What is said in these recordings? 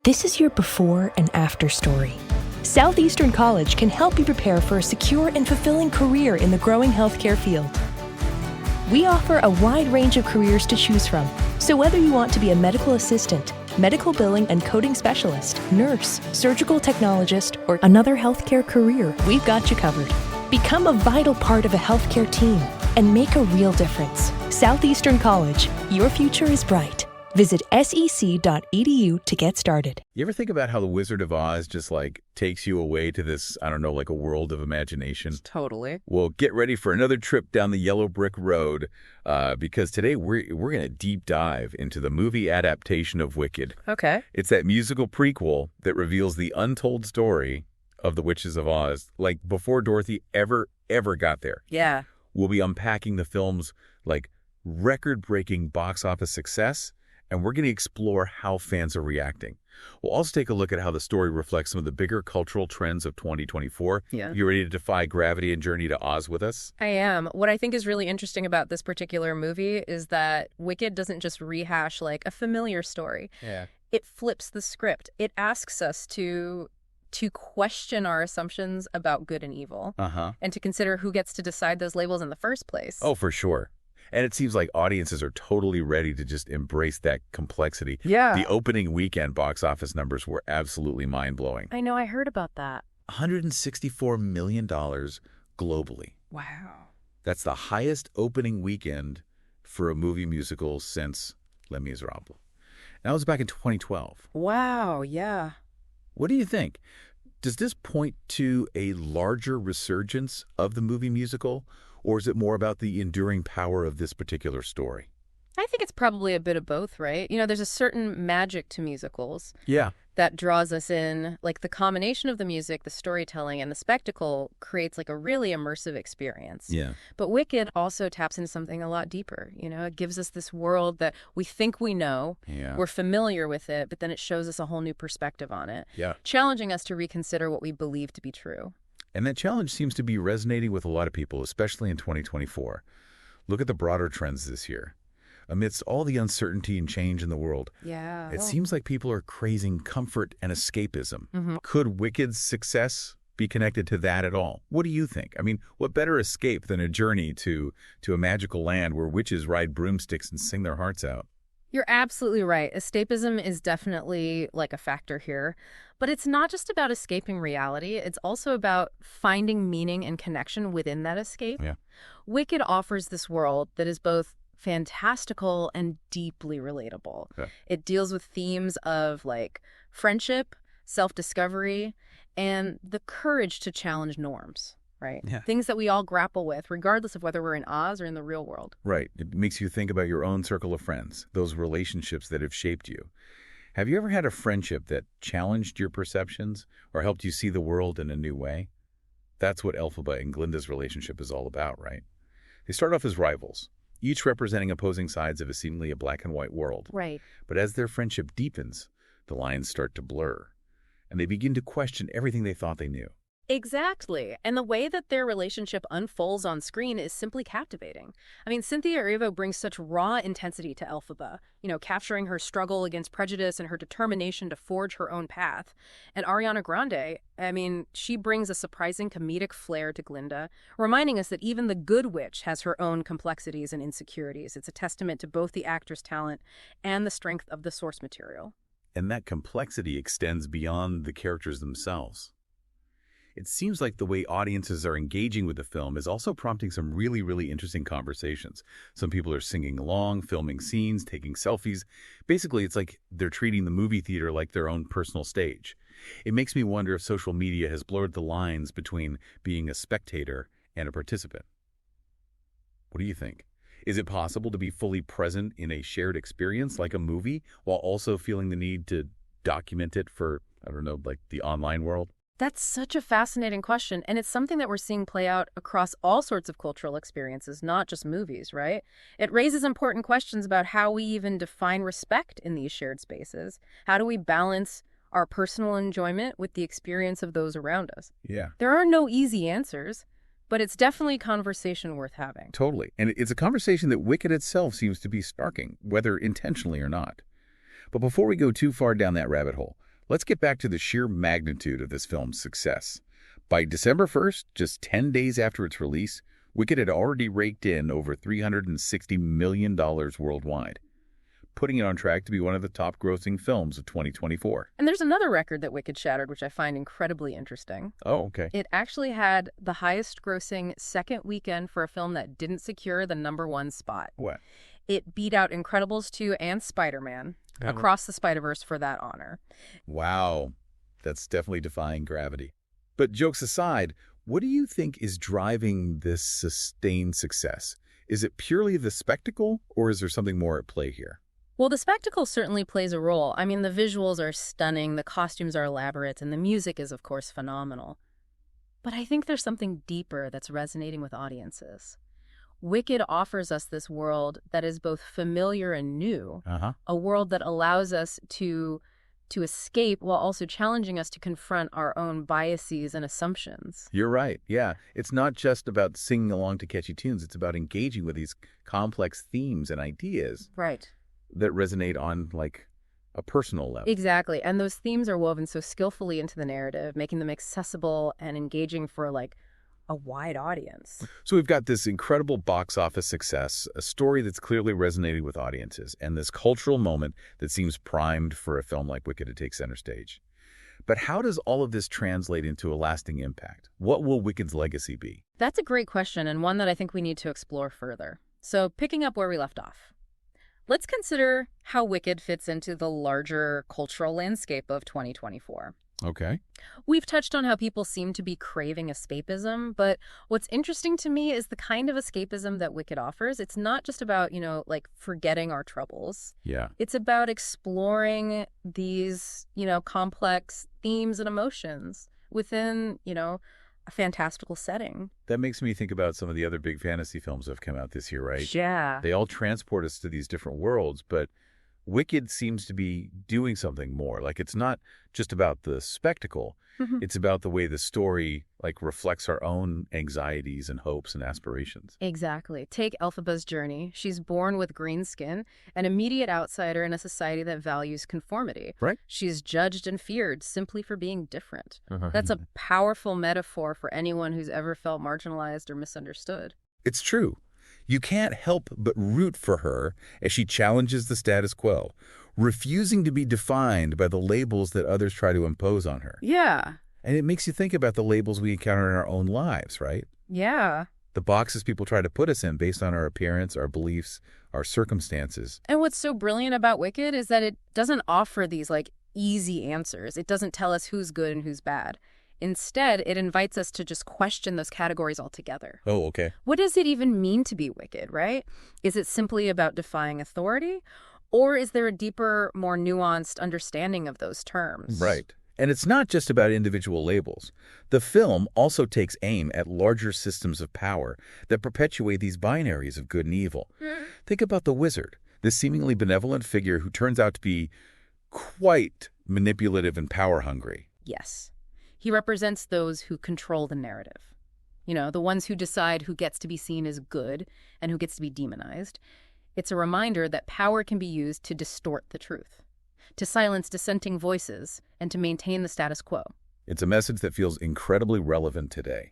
This is your before and after story. Southeastern College can help you prepare for a secure and fulfilling career in the growing healthcare field. We offer a wide range of careers to choose from, so whether you want to be a medical assistant, medical billing and coding specialist, nurse, surgical technologist, or another healthcare career, we've got you covered. Become a vital part of a healthcare team and make a real difference. Southeastern College, your future is bright. Visit sec.edu to get started. You ever think about how the Wizard of Oz just takes you away to this, I don't know, like a world of imagination? Totally. Well, get ready for another trip down the yellow brick road because today we're going to deep dive into the movie adaptation of Wicked. Okay. It's that musical prequel that reveals the untold story of the Witches of Oz, like before Dorothy ever got there. Yeah. We'll be unpacking the film's record-breaking box office success, and we're going to explore how fans are reacting. We'll also take a look at how the story reflects some of the bigger cultural trends of 2024. Yeah. You ready to defy gravity and journey to Oz with us? I am. What I think is really interesting about this particular movie is that Wicked doesn't just rehash a familiar story. Yeah. It flips the script. It asks us to question our assumptions about good and evil. And to consider who gets to decide those labels in the first place. Oh, for sure. And it seems like audiences are totally ready to just embrace that complexity. Yeah. The opening weekend box office numbers were absolutely mind-blowing. I know, I heard about that. $164 million globally. Wow. That's the highest opening weekend for a movie musical since Les Miserables. That was back in 2012. Wow, yeah. What do you think? Does this point to a larger resurgence of the movie musical, or is it more about the enduring power of this particular story? I think it's probably a bit of both, right? There's a certain magic to musicals. Yeah. That draws us in. The combination of the music, the storytelling, and the spectacle creates a really immersive experience. Yeah. But Wicked also taps into something a lot deeper. It gives us this world that we think we know. Yeah. We're familiar with it, but then it shows us a whole new perspective on it. Yeah. Challenging us to reconsider what we believe to be true. And that challenge seems to be resonating with a lot of people, especially in 2024. Look at the broader trends this year. Amidst all the uncertainty and change in the world, Yeah. it seems like people are craving comfort and escapism. Mm-hmm. Could Wicked's success be connected to that at all? What do you think? I mean, what better escape than a journey to a magical land where witches ride broomsticks and sing their hearts out? You're absolutely right. Escapism is definitely a factor here. But it's not just about escaping reality. It's also about finding meaning and connection within that escape. Yeah. Wicked offers this world that is both fantastical and deeply relatable. Okay. It deals with themes of friendship, self-discovery, and the courage to challenge norms. Right? Yeah. Things that we all grapple with, regardless of whether we're in Oz or in the real world. Right. It makes you think about your own circle of friends, those relationships that have shaped you. Have you ever had a friendship that challenged your perceptions or helped you see the world in a new way? That's what Elphaba and Glinda's relationship is all about, right? They start off as rivals, each representing opposing sides of a seemingly a black and white world. Right. But as their friendship deepens, the lines start to blur, and they begin to question everything they thought they knew. Exactly. And the way that their relationship unfolds on screen is simply captivating. Cynthia Erivo brings such raw intensity to Elphaba, capturing her struggle against prejudice and her determination to forge her own path. And Ariana Grande, she brings a surprising comedic flair to Glinda, reminding us that even the good witch has her own complexities and insecurities. It's a testament to both the actor's talent and the strength of the source material. And that complexity extends beyond the characters themselves. It seems like the way audiences are engaging with the film is also prompting some really, really interesting conversations. Some people are singing along, filming scenes, taking selfies. Basically, it's like they're treating the movie theater like their own personal stage. It makes me wonder if social media has blurred the lines between being a spectator and a participant. What do you think? Is it possible to be fully present in a shared experience like a movie while also feeling the need to document it for, the online world? That's such a fascinating question, and it's something that we're seeing play out across all sorts of cultural experiences, not just movies, right? It raises important questions about how we even define respect in these shared spaces. How do we balance our personal enjoyment with the experience of those around us? Yeah. There are no easy answers, but it's definitely a conversation worth having. Totally. And it's a conversation that Wicked itself seems to be sparking, whether intentionally or not. But before we go too far down that rabbit hole, Let's get back to the sheer magnitude of this film's success. By December 1st, just 10 days after its release, Wicked had already raked in over $360 million worldwide, putting it on track to be one of the top-grossing films of 2024. And there's another record that Wicked shattered, which I find incredibly interesting. Oh, okay. It actually had the highest-grossing second weekend for a film that didn't secure the #1 spot. What? It beat out Incredibles 2 and Spider-Man Across the Spider-Verse for that honor. Wow. That's definitely defying gravity. But jokes aside, what do you think is driving this sustained success? Is it purely the spectacle, or is there something more at play here? Well, the spectacle certainly plays a role. I mean, the visuals are stunning, the costumes are elaborate, and the music is, of course, phenomenal. But I think there's something deeper that's resonating with audiences. Wicked offers us this world that is both familiar and new, a world that allows us to escape while also challenging us to confront our own biases and assumptions. You're right. Yeah. It's not just about singing along to catchy tunes. It's about engaging with these complex themes and ideas. Right. That resonate on, like, a personal level. Exactly. And those themes are woven so skillfully into the narrative, making them accessible and engaging for, like, a wide audience. So we've got this incredible box office success, a story that's clearly resonating with audiences, and this cultural moment that seems primed for a film like Wicked to take center stage. But how does all of this translate into a lasting impact? What will Wicked's legacy be? That's a great question, and one that I think we need to explore further. So picking up where we left off, let's consider how Wicked fits into the larger cultural landscape of 2024. Okay. We've touched on how people seem to be craving escapism, but what's interesting to me is the kind of escapism that Wicked offers. It's not just about, like forgetting our troubles. Yeah. It's about exploring these, complex themes and emotions within, a fantastical setting. That makes me think about some of the other big fantasy films that have come out this year, right? Yeah. They all transport us to these different worlds, but Wicked seems to be doing something more. Like, it's not just about the spectacle. It's about the way the story, like, reflects our own anxieties and hopes and aspirations. Exactly. Take Elphaba's journey. She's born with green skin, an immediate outsider in a society that values conformity. Right. She's judged and feared simply for being different. That's a powerful metaphor for anyone who's ever felt marginalized or misunderstood. It's true. You can't help but root for her as she challenges the status quo, refusing to be defined by the labels that others try to impose on her. Yeah. And it makes you think about the labels we encounter in our own lives, right? Yeah. The boxes people try to put us in based on our appearance, our beliefs, our circumstances. And what's so brilliant about Wicked is that it doesn't offer these, easy answers. It doesn't tell us who's good and who's bad. Instead, it invites us to just question those categories altogether. Oh, okay. What does it even mean to be wicked, right? Is it simply about defying authority? Or is there a deeper, more nuanced understanding of those terms? Right. And it's not just about individual labels. The film also takes aim at larger systems of power that perpetuate these binaries of good and evil. Think about the wizard, this seemingly benevolent figure who turns out to be quite manipulative and power-hungry. Yes. He represents those who control the narrative. The ones who decide who gets to be seen as good and who gets to be demonized. It's a reminder that power can be used to distort the truth, to silence dissenting voices, and to maintain the status quo. It's a message that feels incredibly relevant today,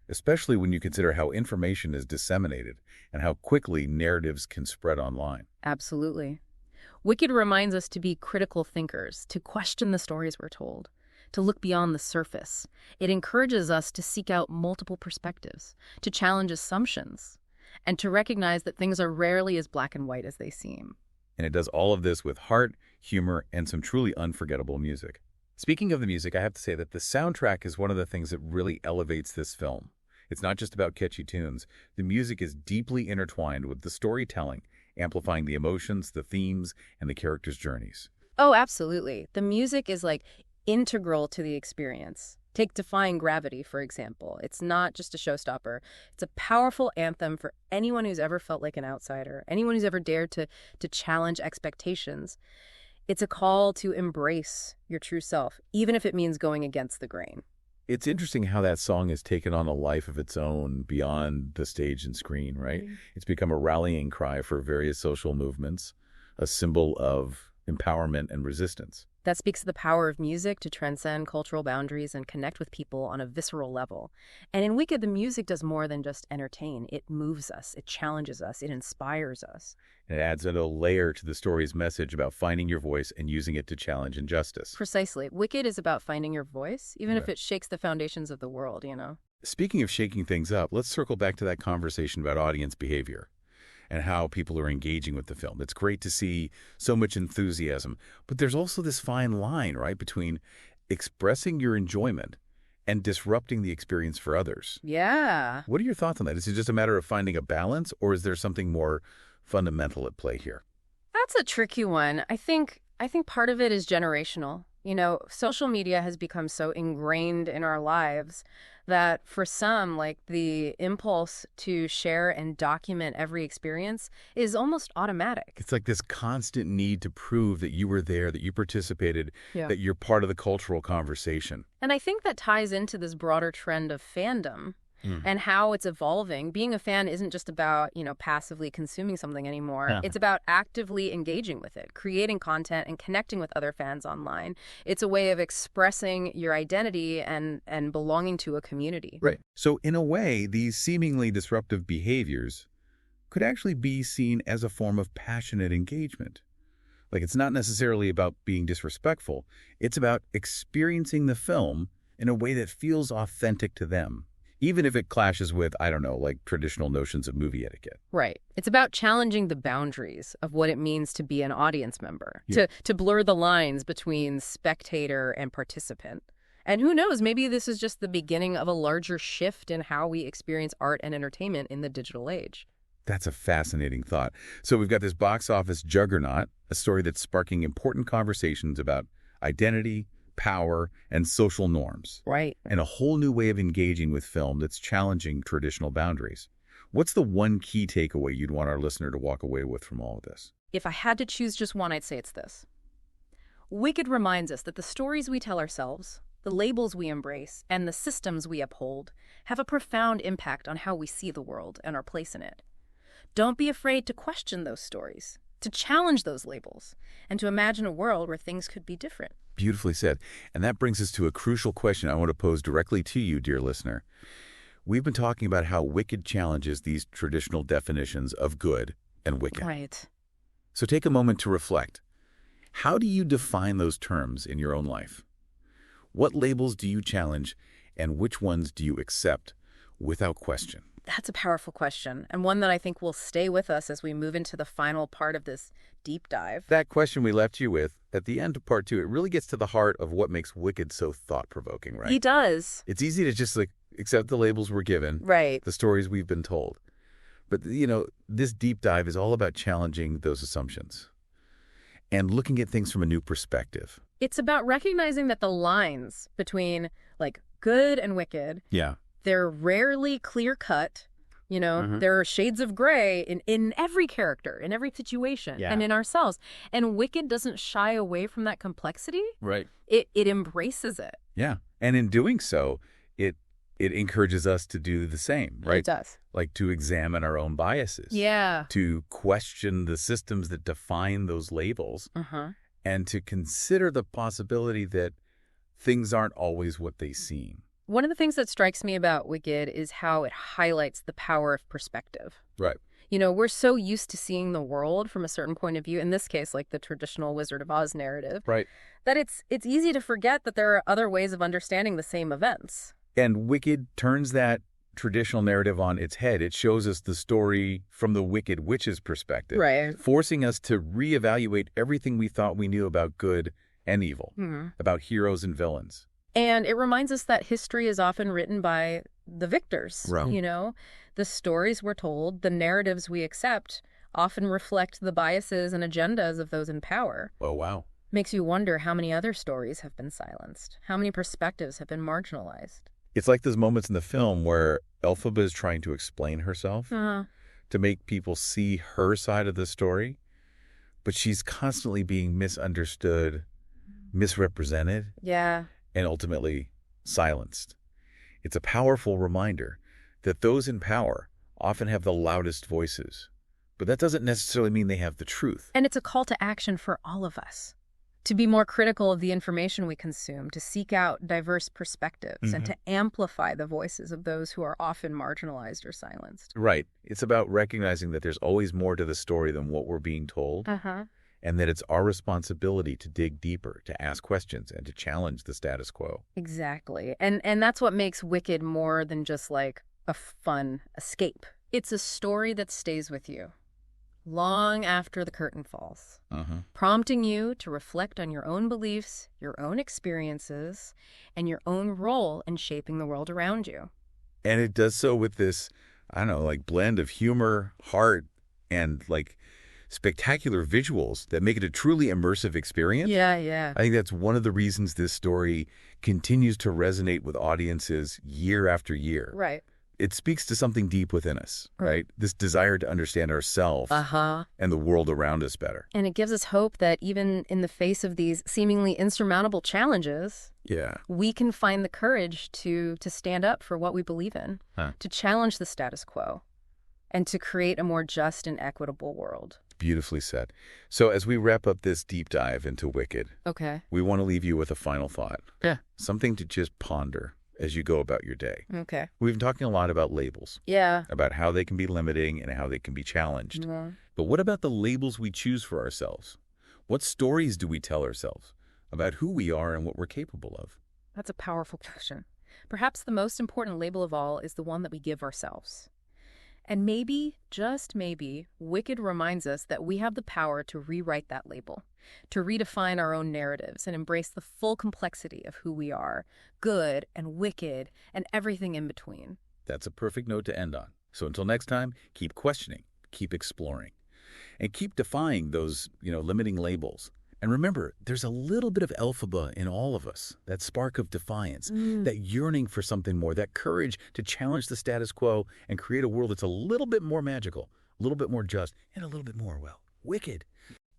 especially when you consider how information is disseminated and how quickly narratives can spread online. Absolutely. Wicked reminds us to be critical thinkers, to question the stories we're told, to look beyond the surface. It encourages us to seek out multiple perspectives, to challenge assumptions, and to recognize that things are rarely as black and white as they seem. And it does all of this with heart, humor, and some truly unforgettable music. Speaking of the music, I have to say that the soundtrack is one of the things that really elevates this film. It's not just about catchy tunes. The music is deeply intertwined with the storytelling, amplifying the emotions, the themes, and the characters' journeys. Oh, absolutely. The music is integral to the experience. Take Defying Gravity, for example. It's not just a showstopper. It's a powerful anthem for anyone who's ever felt like an outsider, anyone who's ever dared to challenge expectations. It's a call to embrace your true self, even if it means going against the grain. It's interesting how that song has taken on a life of its own beyond the stage and screen, right? It's become a rallying cry for various social movements, a symbol of empowerment and resistance. That speaks to the power of music to transcend cultural boundaries and connect with people on a visceral level. And in Wicked, the music does more than just entertain. It moves us, it challenges us, it inspires us. It adds a layer to the story's message about finding your voice and using it to challenge injustice. Precisely. Wicked is about finding your voice, even if Right. it shakes the foundations of the world, you know? Speaking of shaking things up, let's circle back to that conversation about audience behavior and how people are engaging with the film. It's great to see so much enthusiasm, but there's also this fine line, right, between expressing your enjoyment and disrupting the experience for others. Yeah. What are your thoughts on that? Is it just a matter of finding a balance, or is there something more fundamental at play here? That's a tricky one. I think part of it is generational. You know, social media has become so ingrained in our lives that for some, like the impulse to share and document every experience is almost automatic. It's like this constant need to prove that you were there, that you participated, Yeah. that you're part of the cultural conversation. And I think that ties into this broader trend of fandom and how it's evolving. Being a fan isn't just about, you know, passively consuming something anymore. Yeah. It's about actively engaging with it, creating content and connecting with other fans online. It's a way of expressing your identity and belonging to a community. Right. So in a way, these seemingly disruptive behaviors could actually be seen as a form of passionate engagement. Like, it's not necessarily about being disrespectful. It's about experiencing the film in a way that feels authentic to them, even if it clashes with, I don't know, like traditional notions of movie etiquette. Right. It's about challenging the boundaries of what it means to be an audience member, Yeah. to blur the lines between spectator and participant. And who knows, maybe this is just the beginning of a larger shift in how we experience art and entertainment in the digital age. That's a fascinating thought. So we've got this box office juggernaut, a story that's sparking important conversations about identity, power, and social norms, Right. and a whole new way of engaging with film that's challenging traditional boundaries. What's the one key takeaway you'd want our listener to walk away with from all of this? If I had to choose just one, I'd say it's this. Wicked reminds us that the stories we tell ourselves, the labels we embrace, and the systems we uphold have a profound impact on how we see the world and our place in it. Don't be afraid to question those stories, to challenge those labels, and to imagine a world where things could be different. Beautifully said. And that brings us to a crucial question I want to pose directly to you, dear listener. We've been talking about how Wicked challenges these traditional definitions of good and wicked. Right. So take a moment to reflect. How do you define those terms in your own life? What labels do you challenge, and which ones do you accept without question? That's a powerful question, and one that I think will stay with us as we move into the final part of this deep dive. That question we left you with at the end of part 2, it really gets to the heart of what makes Wicked so thought-provoking, right? He does. It's easy to just accept the labels we're given, Right. the stories we've been told. But, you know, this deep dive is all about challenging those assumptions and looking at things from a new perspective. It's about recognizing that the lines between, like, good and wicked, Yeah. they're rarely clear-cut. You know, there are shades of gray in every character, in every situation, Yeah. and in ourselves. And Wicked doesn't shy away from that complexity. Right. It embraces it. Yeah. And in doing so, it encourages us to do the same, right? It does. Like to examine our own biases. Yeah. To question the systems that define those labels, Uh-huh. and to consider the possibility that things aren't always what they seem. One of the things that strikes me about Wicked is how it highlights the power of perspective. Right. You know, we're so used to seeing the world from a certain point of view, in this case, like the traditional Wizard of Oz narrative, Right. that it's easy to forget that there are other ways of understanding the same events. And Wicked turns that traditional narrative on its head. It shows us the story from the Wicked Witch's perspective, Right. forcing us to reevaluate everything we thought we knew about good and evil, about heroes and villains. And it reminds us that history is often written by the victors. Right. You know, the stories we're told, the narratives we accept often reflect the biases and agendas of those in power. Oh, wow. Makes you wonder how many other stories have been silenced, how many perspectives have been marginalized. It's like those moments in the film where Elphaba is trying to explain herself to make people see her side of the story, but she's constantly being misunderstood, misrepresented, Yeah. and ultimately silenced. It's a powerful reminder that those in power often have the loudest voices, but that doesn't necessarily mean they have the truth. And it's a call to action for all of us. to be more critical of the information we consume, to seek out diverse perspectives, and to amplify the voices of those who are often marginalized or silenced. Right. It's about recognizing that there's always more to the story than what we're being told, and that it's our responsibility to dig deeper, to ask questions, and to challenge the status quo. Exactly. And that's what makes Wicked more than just like a fun escape. It's a story that stays with you long after the curtain falls, prompting you to reflect on your own beliefs, your own experiences, and your own role in shaping the world around you. And it does so with this, I don't know, like blend of humor, heart, and like spectacular visuals that make it a truly immersive experience. Yeah. I think that's one of the reasons this story continues to resonate with audiences year after year. Right. It speaks to something deep within us, right? This desire to understand ourselves and the world around us better. And it gives us hope that even in the face of these seemingly insurmountable challenges, we can find the courage to stand up for what we believe in, to challenge the status quo, and to create a more just and equitable world. Beautifully said. So as we wrap up this deep dive into Wicked, we want to leave you with a final thought. Something to just ponder as you go about your day. We've been talking a lot about labels. About how they can be limiting and how they can be challenged. But what about the labels we choose for ourselves? What stories do we tell ourselves about who we are and what we're capable of? That's a powerful question. Perhaps the most important label of all is the one that we give ourselves. And maybe, just maybe, Wicked reminds us that we have the power to rewrite that label, to redefine our own narratives and embrace the full complexity of who we are, good and wicked and everything in between. That's a perfect note to end on. So until next time, keep questioning, keep exploring, and keep defying those, limiting labels. And remember, there's a little bit of Elphaba in all of us, that spark of defiance, that yearning for something more, that courage to challenge the status quo and create a world that's a little bit more magical, a little bit more just, and a little bit more, wicked.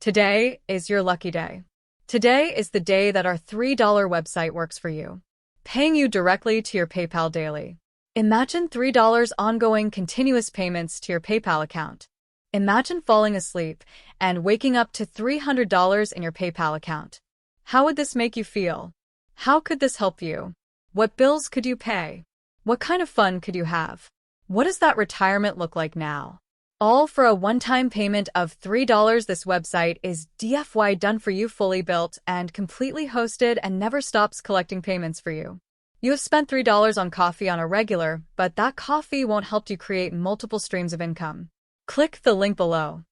Today is your lucky day. Today is the day that our $3 website works for you, paying you directly to your PayPal daily. Imagine $3 ongoing continuous payments to your PayPal account. Imagine falling asleep and waking up to $300 in your PayPal account. How would this make you feel? How could this help you? What bills could you pay? What kind of fun could you have? What does that retirement look like now? All for a one-time payment of $3. This website is DFY done for you, fully built and completely hosted, and never stops collecting payments for you. You have spent $3 on coffee on a regular, but that coffee won't help you create multiple streams of income. Click the link below.